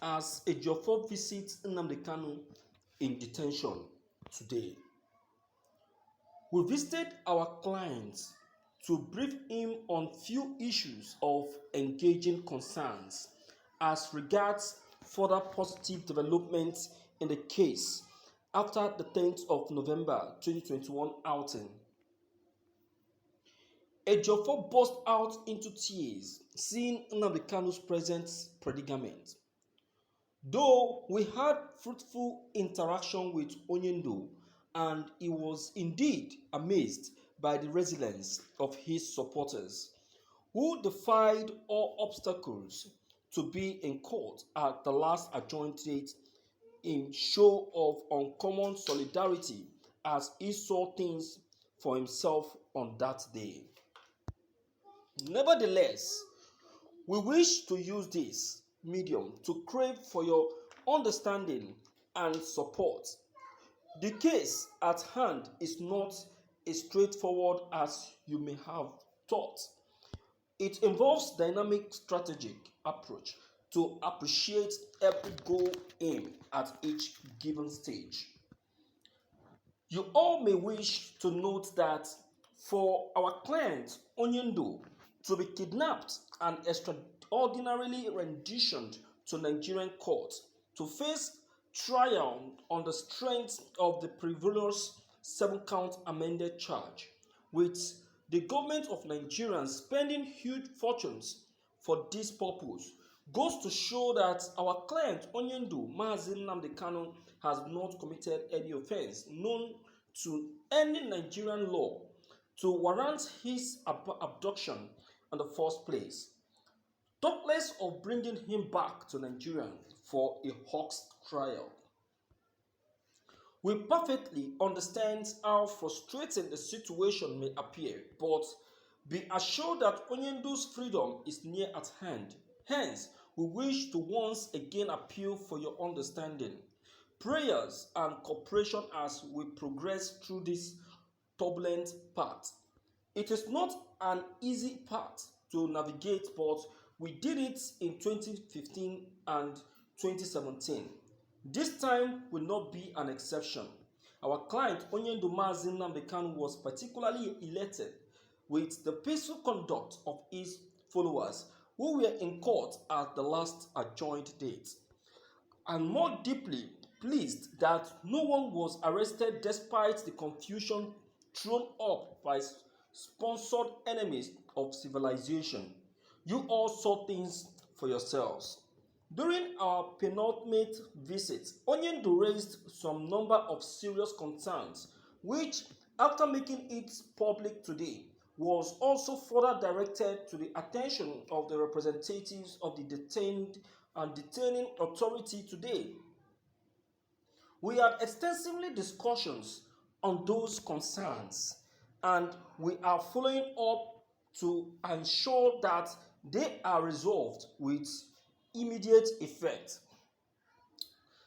as Ejiofor visits Nnamdi Kanu in detention today. We visited our client to brief him on few issues of engaging concerns as regards further positive developments in the case after the 10th of November 2021 outing. Ejiofor burst out into tears seeing Nnamdi Kanu's present predicament. Though we had fruitful interaction with Onyendo, and he was indeed amazed by the resilience of his supporters, who defied all obstacles to be in court at the last adjourned date in show of uncommon solidarity as he saw things for himself on that day. Nevertheless, we wish to use this medium to crave for your understanding and support. The case at hand is not as straightforward as you may have thought. It involves dynamic strategic approach to appreciate every goal aim at each given stage. You all may wish to note that for our client Onyendo to be kidnapped and extraordinarily renditioned to Nigerian court to face trial on the strength of the frivolous 7-count amended charge, with the government of Nigeria spending huge fortunes for this purpose, goes to show that our client Onyendo Mazi Nnamdi Kanu has not committed any offense known to any Nigerian law to warrant his abduction in the first place, talk less of bringing him back to Nigeria for a hawk's trial. We perfectly understand how frustrating the situation may appear, but be assured that Onyendo's freedom is near at hand. Hence, we wish to once again appeal for your understanding, prayers, and cooperation as we progress through this turbulent path. It is not an easy path to navigate, but we did it in 2015 and 2017. This time will not be an exception. Our client Onyendo Mazi Nnamdi Kanu was particularly elated with the peaceful conduct of his followers who were in court at the last adjourned date, and more deeply pleased that no one was arrested despite the confusion thrown up by sponsored enemies of civilization. You all saw things for yourselves. During our penultimate visit, Onyendo raised some number of serious concerns, which, after making it public today, was also further directed to the attention of the representatives of the detained and detaining authority today. We had extensively discussions on those concerns, and we are following up to ensure that they are resolved with immediate effect.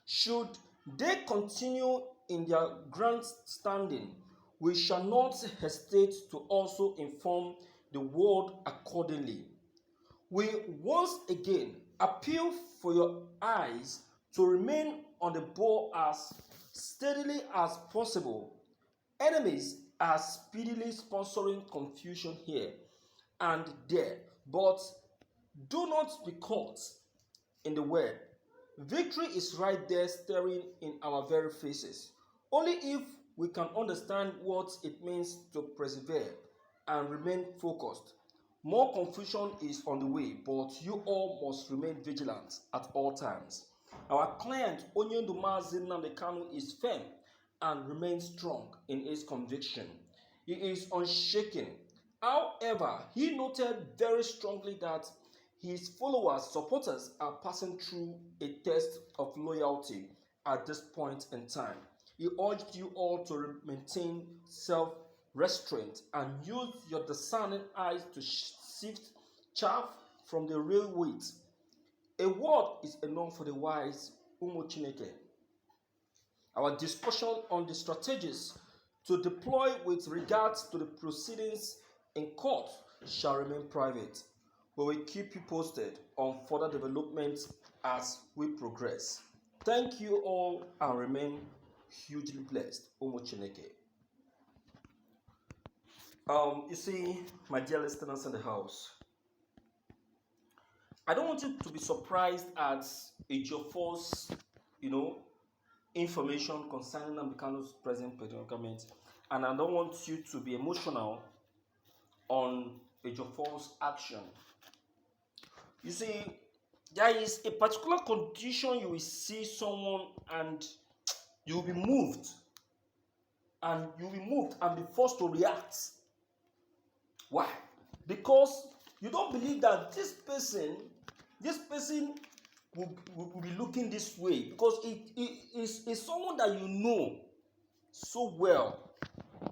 Should they continue in their grandstanding, we shall not hesitate to also inform the world accordingly. We once again appeal for your eyes to remain on the ball as steadily as possible. Enemies are speedily sponsoring confusion here and there, but do not be caught in the web. Victory is right there staring in our very faces. Only if we can understand what it means to persevere and remain focused. More confusion is on the way, but you all must remain vigilant at all times. Our client Onyendo Mazi Nnamdi Kanu is firm and remains strong in his conviction. He is unshaken. However, he noted very strongly that his followers, supporters, are passing through a test of loyalty at this point in time. He urged you all to maintain self-restraint and use your discerning eyes to sift chaff from the real wheat. A word is enough for the wise, Umu Chineke. Our discussion on the strategies to deploy with regards to the proceedings in court shall remain private. We will keep you posted on further developments as we progress. Thank you all and remain hugely blessed. Omo Chineke. You see, my dear listeners in the house, I don't want you to be surprised at Ejiofor's, information concerning Nnamdi Kanu's present predicament, and I don't want you to be emotional on Ejiofor's action. You see, there is a particular condition you will see someone and you'll be moved, and be forced to react. Why? Because you don't believe that this person will be looking this way, because it is someone that you know so well.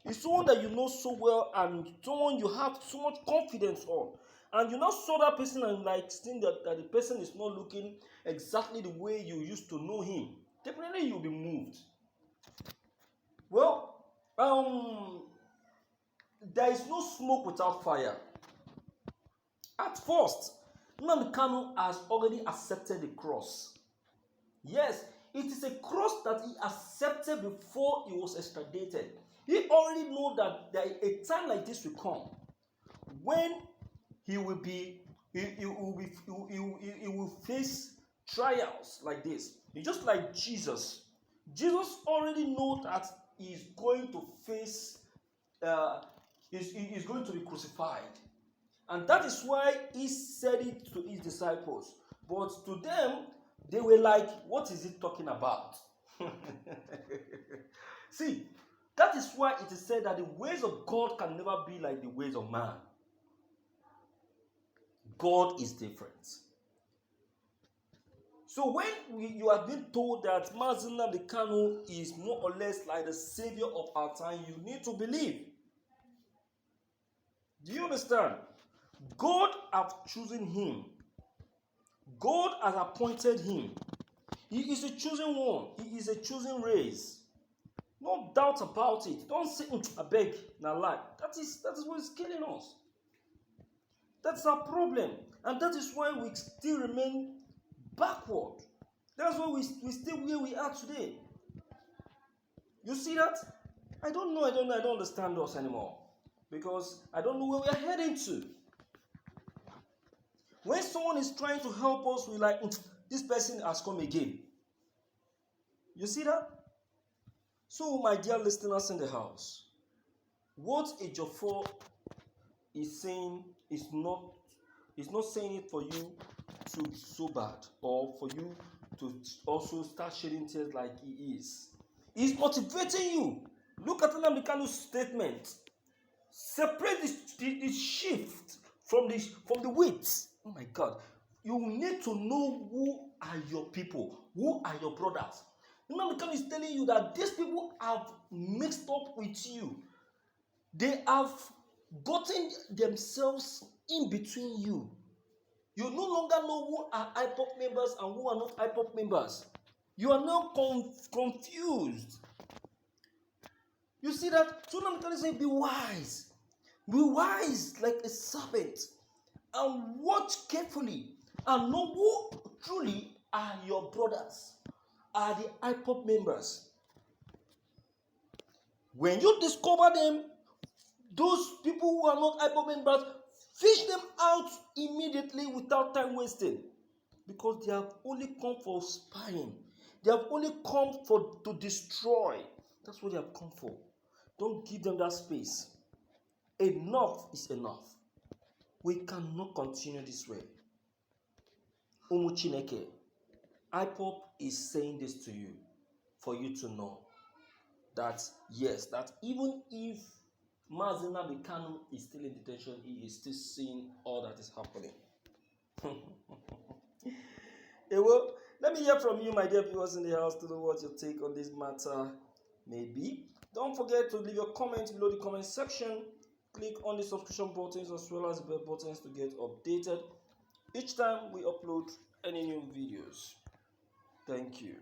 It's someone that you know so well and someone you have so much confidence on. And you now saw that person and like think that the person is not looking exactly the way you used to know him. Definitely you'll be moved. Well, there is no smoke without fire. At first, Nnamdi Kanu has already accepted the cross. Yes, it is a cross that he accepted before he was extradited. He already knows that a time like this will come when he will face trials like this. It's just like Jesus. Jesus already knows that he's going to face, he's going to be crucified. And that is why he said it to his disciples. But to them, they were like, what is he talking about? See, that is why it is said that the ways of God can never be like the ways of man. God is different. So when you have been told that Nnamdi Kanu is more or less like the savior of our time, you need to believe. Do you understand? God has chosen him. God has appointed him. He is a chosen one. He is a chosen race. No doubt about it. Don't say, I beg, na lie. That is what is killing us. That's our problem. And that is why we still remain backward. That's why we still where we are today. You see that? I don't know. I don't understand us anymore. Because I don't know where we are heading to. When someone is trying to help us, we're like, this person has come again. You see that? So, my dear listeners in the house, what Ejiofor is saying is not saying it for you to be so bad or for you to also start shedding tears like he is. He's motivating you. Look at Nnamdi Kanu's statement. Separate the shift from the wheat. Oh my God. You need to know who are your people, who are your brothers. Nnamdi Kanu is telling you that these people have mixed up with you. They have gotten themselves in between you. You no longer know who are IPOP members and who are not IPOP members. You are now confused. You see that? So Nnamdi Kanu says, be wise. Be wise like a serpent. And watch carefully. And know who truly are your brothers. Are the IPOP members. When you discover them, those people who are not IPOP members, fish them out immediately without time wasting. Because they have only come for spying. They have only come to destroy. That's what they have come for. Don't give them that space. Enough is enough. We cannot continue this way. Umu Chineke, IPOP is saying this to you for you to know that yes, that even if Nnamdi Kanu is still in detention, he is still seeing all that is happening. Well, let me hear from you, my dear viewers in the house, to know what your take on this matter may be. Don't forget to leave your comments below the comment section. Click on the subscription buttons as well as the bell buttons to get updated each time we upload any new videos. Thank you.